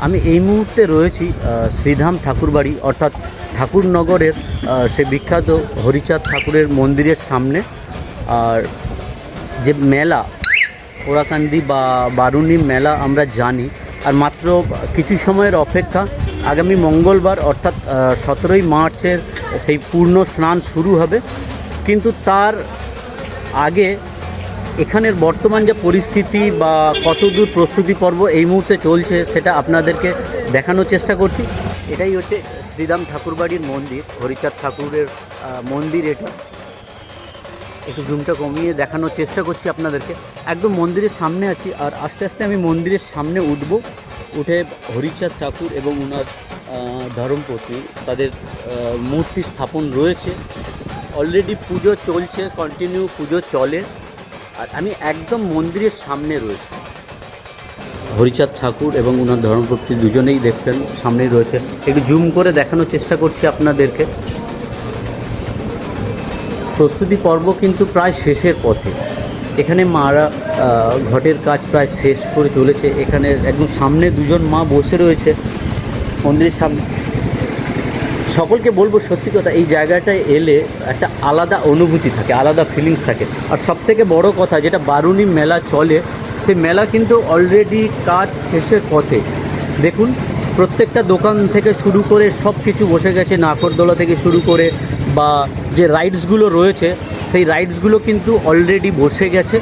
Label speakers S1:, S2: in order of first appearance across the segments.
S1: আমি এই মুহূর্তে রয়েছি শ্রীধাম ঠাকুরবাড়ি অর্থাৎ ঠাকুরনগরের সে বিখ্যাত হরিচাঁদ ঠাকুরের মন্দিরের সামনে। আর যে মেলা ওরাকান্দি বা বারুণী মেলা আমরা জানি, আর মাত্র কিছু সময়ের অপেক্ষা, আগামী মঙ্গলবার অর্থাৎ 17ই মার্চের সেই পূর্ণ স্নান শুরু হবে। কিন্তু তার আগে এখানের বর্তমান যে পরিস্থিতি বা কতদূর প্রস্তুতি পর্ব এই মুহূর্তে চলছে সেটা আপনাদেরকে দেখানোর চেষ্টা করছি। এটাই হচ্ছে শ্রীধাম ঠাকুরবাড়ির মন্দির, হরিচাঁদ ঠাকুরের মন্দির। এটা একটু জুমটা কমিয়ে দেখানোর চেষ্টা করছি আপনাদেরকে। একদম মন্দিরের সামনে আছি, আর আস্তে আস্তে আমি মন্দিরের সামনে উঠে হরিচাঁদ ঠাকুর এবং ওনার ধর্মপত্নী তাদের মূর্তি স্থাপন রয়েছে। অলরেডি পুজো চলছে, কন্টিনিউ পুজো চলে, আর আমি একদম মন্দিরের সামনে রয়েছি। হরিচাঁদ ঠাকুর এবং ওনার ধর্মপত্নী দুজনেই দেখছেন সামনেই রয়েছে। একটু জুম করে দেখানোর চেষ্টা করছি আপনাদেরকে। প্রস্তুতি পর্ব কিন্তু প্রায় শেষের পথে। এখানে মারা ঘটের কাজ প্রায় শেষ করে চলেছে। এখানে একদম সামনে দুজন মা বসে রয়েছে মন্দিরের সামনে। সকলকে বলবো সত্যি কথা, এই জায়গাটায় এলে একটা আলাদা অনুভূতি থাকে, আলাদা ফিলিংস থাকে। আর সবথেকে বড় কথা, যেটা বারুণী মেলা চলে, সেই মেলা কিন্তু অলরেডি কাজ শেষের পথে। দেখুন, প্রত্যেকটা দোকান থেকে শুরু করে সব কিছু বসে গেছে, নাকরদোলা থেকে শুরু করে বা যে রাইডসগুলো রয়েছে সেই রাইডসগুলো কিন্তু অলরেডি বসে গেছে।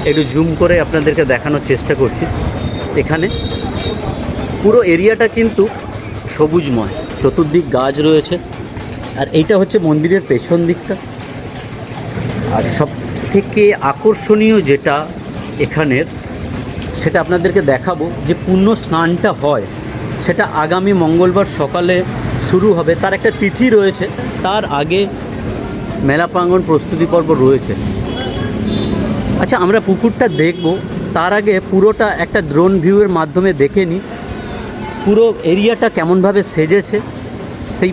S1: একটু জুম করে আপনাদেরকে দেখানোর চেষ্টা করছি। এখানে পুরো এরিয়াটা কিন্তু সবুজময়, চতুর্দিক গাছ রয়েছে। আর এইটা হচ্ছে মন্দিরের পেছন দিকটা। আর সব থেকে আকর্ষণীয় যেটা এখানের, সেটা আপনাদেরকে দেখাবো। যে পূর্ণ স্নানটা হয় সেটা আগামী মঙ্গলবার সকালে শুরু হবে। তার একটা তিথি রয়েছে, তার আগে মেলা প্রাঙ্গণ প্রস্তুতি পর্ব রয়েছে। আচ্ছা, আমরা পুকুরটা দেখব, তার আগে পুরোটা একটা ড্রোন ভিউয়ের মাধ্যমে দেখে নিই পুরো এরিয়াটা কেমনভাবে সেজেছে। সেই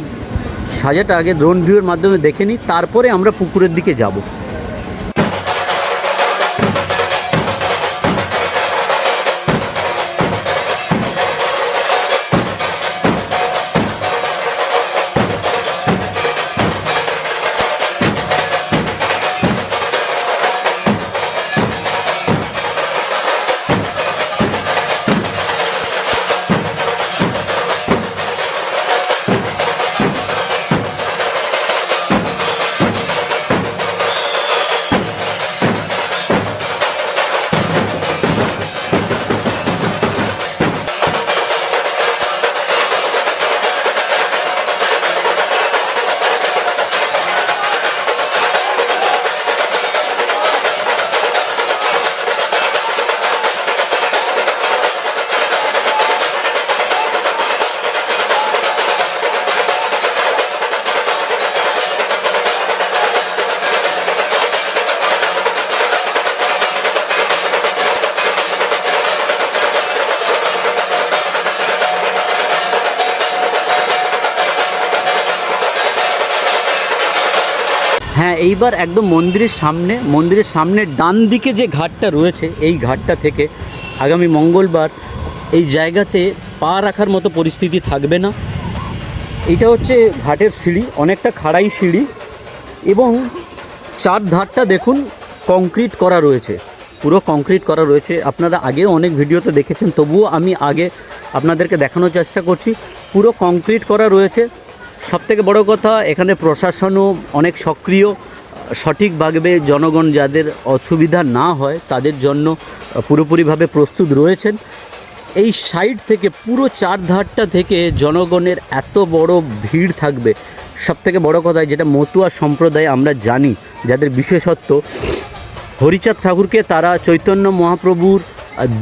S1: সাজাটা আগে ড্রোন ভিউয়ের মাধ্যমে দেখে নিই, তারপরে আমরা পুকুরের দিকে যাব। হ্যাঁ, এইবার একদম মন্দিরের সামনে ডান দিকে যে ঘাটটা রয়েছে, এই ঘাটটা থেকে আগামী মঙ্গলবার এই জায়গাতে পা রাখার মতো পরিস্থিতি থাকবে না। এটা হচ্ছে ঘাটের সিঁড়ি, অনেকটা খাড়াই সিঁড়ি, এবং চার ধারটা দেখুন কংক্রিট করা রয়েছে, পুরো কংক্রিট করা রয়েছে। আপনারা আগেও অনেক ভিডিওতে দেখেছেন, তবুও আমি আগে আপনাদেরকে দেখানোর চেষ্টা করছি। পুরো কংক্রিট করা রয়েছে। সবথেকে বড় কথা, এখানে প্রশাসনও অনেক সক্রিয়, সঠিকভাবে জনগণ যাদের অসুবিধা না হয় তাদের জন্য পুরোপুরিভাবে প্রস্তুত রয়েছেন। এই সাইড থেকে পুরো চার ধারটা থেকে জনগণের এত বড় ভিড় থাকবে। সবথেকে বড় কথা, যেটা মতুয়া সম্প্রদায় আমরা জানি, যাদের বিশেষত্ব, হরিচাঁদ ঠাকুরকে তারা চৈতন্য মহাপ্রভুর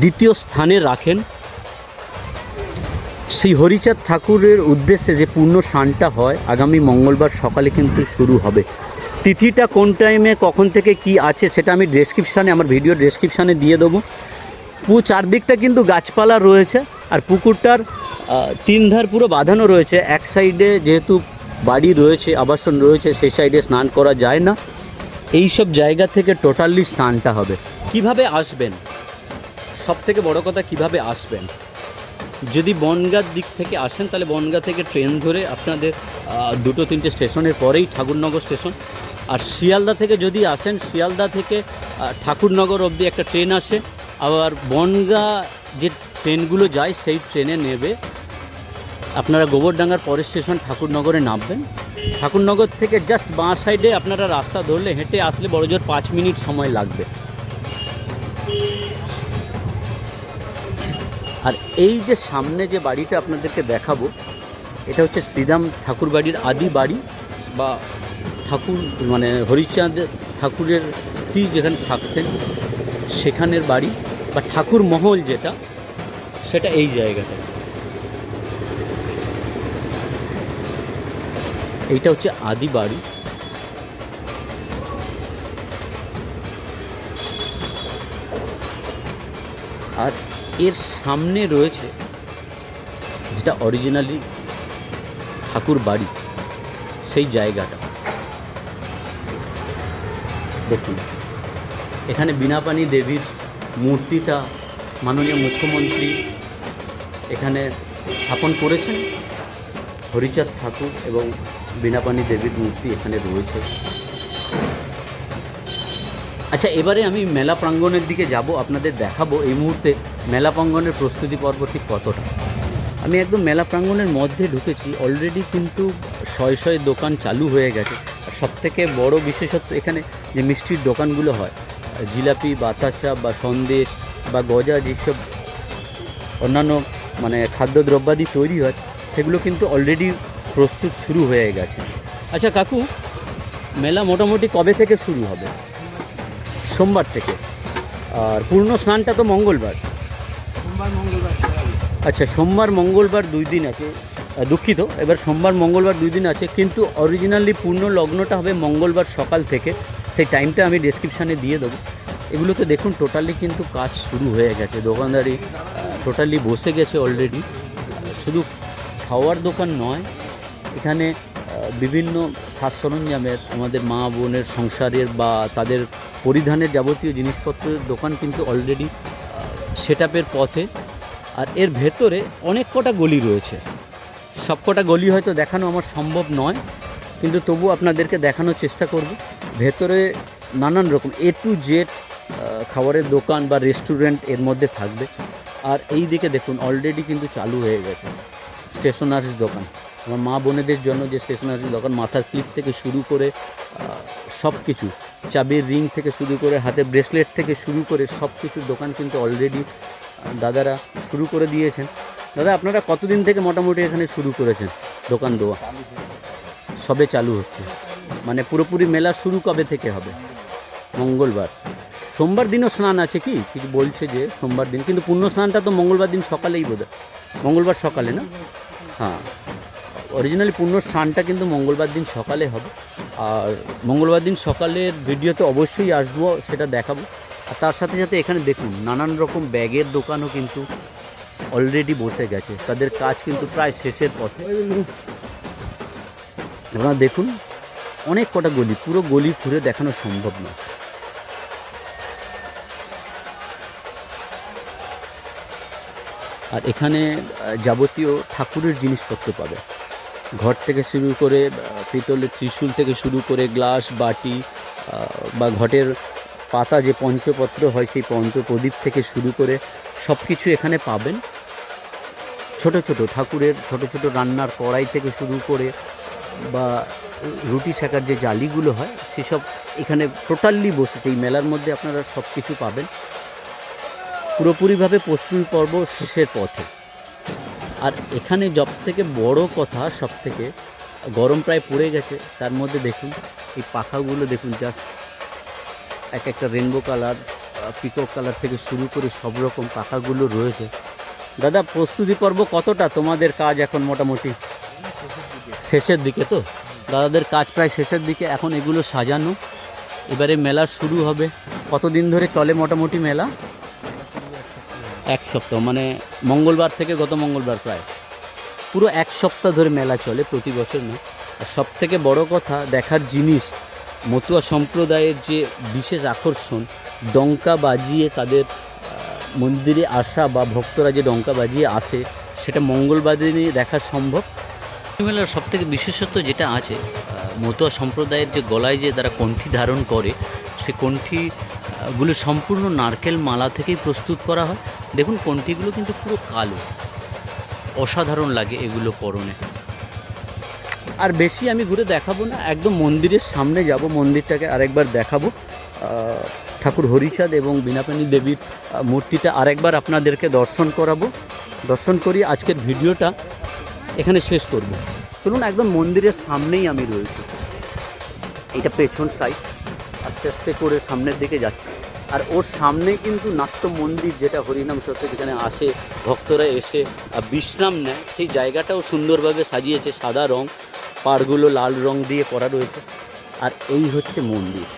S1: দ্বিতীয় স্থানে রাখেন। সেই হরিচাঁদ ঠাকুরের উদ্দেশ্যে যে পূর্ণ স্নানটা হয় আগামী মঙ্গলবার সকালে কিন্তু শুরু হবে। তিথিটা কোন টাইমে কখন থেকে কি আছে সেটা আমি আমার ভিডিওর ডেসক্রিপশানে দিয়ে দেবো। চারদিকটা কিন্তু গাছপালা রয়েছে, আর পুকুরটার তিন ধার পুরো বাঁধানো রয়েছে। এক সাইডে যেহেতু বাড়ি রয়েছে, আবাসন রয়েছে, সেই সাইডে স্নান করা যায় না। এই সব জায়গা থেকে টোটালি স্নানটা হবে। কিভাবে আসবেন, সব থেকে বড় কথা কিভাবে আসবেন, যদি বনগাঁর দিক থেকে আসেন তাহলে বনগাঁ থেকে ট্রেন ধরে আপনাদের 2-3টে স্টেশনের পরেই ঠাকুরনগর স্টেশন। আর শিয়ালদা থেকে যদি আসেন, শিয়ালদা থেকে ঠাকুরনগর অবধি একটা ট্রেন আসে। আবার বনগাঁ যে ট্রেনগুলো যায় সেই ট্রেনে নেবে আপনারা গোবরডাঙ্গার পরের স্টেশন ঠাকুরনগরে নামবেন। ঠাকুরনগর থেকে জাস্ট বাঁ সাইডে আপনারা রাস্তা ধরলে হেঁটে আসলে বড়জোর 5 মিনিট সময় লাগবে। আর এই যে সামনে যে বাড়িটা আপনাদেরকে দেখাবো, এটা হচ্ছে শ্রীরাম ঠাকুর বাড়ির আদি বাড়ি, বা ঠাকুর মানে হরিচাঁদ ঠাকুরের স্ত্রী যেখানে থাকতেন সেখানের বাড়ি, বা ঠাকুর মহল যেটা, সেটা এই জায়গাটা। এইটা হচ্ছে আদি বাড়ি। আর এর সামনে রয়েছে যেটা অরিজিনালি ঠাকুর বাড়ি, সেই জায়গাটা দেখুন। এখানে বীণাপাণি দেবীর মূর্তিটা মাননীয় মুখ্যমন্ত্রী এখানে স্থাপন করেছেন। হরিচাঁদ ঠাকুর এবং বীণাপাণি দেবীর মূর্তি এখানে রয়েছে। আচ্ছা, এবারে আমি মেলা প্রাঙ্গণের দিকে যাব, আপনাদের দেখাবো এই মুহূর্তে মেলা প্রাঙ্গণের প্রস্তুতি পর্ব ঠিক কতটা। আমি একদম মেলা প্রাঙ্গণের মধ্যে ঢুকেছি, অলরেডি কিন্তু শয়ে শয়ে দোকান চালু হয়ে গেছে। আর সবথেকে বড় বিশেষত্ব এখানে যে মিষ্টির দোকানগুলো হয়, জিলাপি, বাতাসা বা সন্দেশ বা গজা, যেসব অন্যান্য মানে খাদ্যদ্রব্যাদি তৈরি হয়, সেগুলো কিন্তু অলরেডি প্রস্তুত শুরু হয়ে গেছে। আচ্ছা কাকু, মেলা মোটামুটি কবে থেকে শুরু হবে? সোমবার থেকে। আর পূর্ণ স্নানটা তো মঙ্গলবার। আচ্ছা, সোমবার মঙ্গলবার 2 দিন আছে, দুঃখিত, এবার সোমবার মঙ্গলবার 2 দিন আছে, কিন্তু অরিজিনালি পূর্ণ লগ্নটা হবে মঙ্গলবার সকাল থেকে। সেই টাইমটা আমি ডেসক্রিপশানে দিয়ে দেবো। এগুলোতে দেখুন টোটালি কিন্তু কাজ শুরু হয়ে গেছে, দোকানদারি টোটালি বসে গেছে অলরেডি। শুধু খাওয়ার দোকান নয়, এখানে বিভিন্ন সাজ সরঞ্জামের, আমাদের মা বোনের সংসারের বা তাদের পরিধানের যাবতীয় জিনিসপত্রের দোকান কিন্তু অলরেডি সেটআপের পথে। আর এর ভেতরে অনেক কটা গলি রয়েছে, সব কটা গলি হয়তো দেখানো আমার সম্ভব নয়, কিন্তু তবু আপনাদেরকে দেখানোর চেষ্টা করব। ভেতরে নানান রকম A to Z খাবারের দোকান বা রেস্টুরেন্ট এর মধ্যে থাকবে। আর এই দিকে দেখুন অলরেডি কিন্তু চালু হয়ে গেছে স্টেশনারিজ দোকান। আমার মা বোনেদের জন্য যে স্টেশনারি দোকান, মাথার ক্লিপ থেকে শুরু করে সব কিছু, চাবির রিং থেকে শুরু করে হাতের ব্রেসলেট থেকে শুরু করে সব কিছুর দোকান কিন্তু অলরেডি দাদারা শুরু করে দিয়েছেন। দাদা, আপনারা কতদিন থেকে মোটামুটি এখানে শুরু করেছেন দোকান দেওয়া? সবে চালু হচ্ছে, মানে পুরোপুরি মেলা শুরু কবে থেকে হবে? মঙ্গলবার। সোমবার দিনও স্নান আছে কি কিছু বলছে যে সোমবার দিন, কিন্তু পূর্ণ স্নানটা তো মঙ্গলবার দিন সকালেই বোধহয়, মঙ্গলবার সকালে না? হ্যাঁ, অরিজিনালি পূর্ণ স্নানটা কিন্তু মঙ্গলবার দিন সকালে হবে। আর মঙ্গলবার দিন সকালের ভিডিওতে অবশ্যই আসবো, সেটা দেখাবো। আর তার সাথে সাথে এখানে দেখুন নানান রকম ব্যাগের দোকানও কিন্তু অলরেডি বসে গেছে, তাদের কাজ কিন্তু প্রায় শেষের পথে। আপনারা দেখুন অনেক কটা গলি, পুরো গলি ঘুরে দেখানো সম্ভব না। আর এখানে যাবতীয় ঠাকুরের জিনিসপত্র পাবে, ঘর থেকে শুরু করে পিতলের ত্রিশূল থেকে শুরু করে গ্লাস, বাটি বা ঘটের পাতা যে পঞ্চপত্র হয় সেই পঞ্চপ্রদীপ থেকে শুরু করে সব কিছু এখানে পাবেন। ছোট ছোট ঠাকুরের ছোট ছোট রান্নার কড়াই থেকে শুরু করে বা রুটি সেকার যে জালিগুলো হয় সেসব এখানে টোটালি বসেছে। এই মেলার মধ্যে আপনারা সব কিছু পাবেন। পুরোপুরিভাবে প্রস্তুতি পর্ব শেষের পথে। আর এখানে সব থেকে বড় কথা, সব থেকে গরম প্রায় পড়ে গেছে, তার মধ্যে দেখুন এই পাখাগুলো দেখুন, জাস্ট এক একটা রেনবো কালার, পিকক কালার থেকে শুরু করে সব রকম পাখাগুলো রয়েছে। দাদা, প্রস্তুতি পর্ব কতটা তোমাদের কাজ এখন? মোটামুটি শেষের দিকে তো, দাদাদের কাজ প্রায় শেষের দিকে। এখন এগুলো সাজানো, এবারে মেলা শুরু হবে। কতদিন ধরে চলে মোটামুটি মেলা? 1 সপ্তাহ, মানে মঙ্গলবার থেকে গত মঙ্গলবার প্রায় পুরো 1 সপ্তাহ ধরে মেলা চলে, প্রতি বছর না। আর সব থেকে বড় কথা দেখার জিনিস, মতুয়া সম্প্রদায়ের যে বিশেষ আকর্ষণ, ডঙ্কা বাজিয়ে তাদের মন্দিরে আসা বা ভক্তরা যে ডঙ্কা বাজিয়ে আসে, সেটা মঙ্গলবার দিনই দেখা সম্ভব। মেলার সবথেকে বিশেষত্ব যেটা আছে, মতুয়া সম্প্রদায়ের যে গলায় যে তারা কণ্ঠী ধারণ করে, সে কণ্ঠীগুলো সম্পূর্ণ নারকেল মালা থেকেই প্রস্তুত করা হয়। দেখুন কণ্ঠীগুলো কিন্তু পুরো কালো, অসাধারণ লাগে এগুলো পরনে। আর বেশি আমি ঘুরে দেখাবো না, একদম মন্দিরের সামনে যাব, মন্দিরটাকে আরেকবার দেখাবো। ঠাকুর হরিচাঁদ এবং বীণাপাণি দেবীর মূর্তিটা আরেকবার আপনাদেরকে দর্শন করাবো। দর্শন করি আজকের ভিডিওটা এখানে শেষ করব। চলুন, একদম মন্দিরের সামনেই আমি রয়েছি, এটা পেছন সাইড, আস্তে আস্তে করে সামনের দিকে যাচ্ছে। আর ওর সামনে কিন্তু নাট্য মন্দির, যেটা হরিনাম সত্য, যেখানে আসে ভক্তরা এসে বিশ্রাম নেয়, সেই জায়গাটাও সুন্দরভাবে সাজিয়েছে, সাদা রং, পাড়গুলো লাল রং দিয়ে করা রয়েছে। আর এই হচ্ছে মন্দির।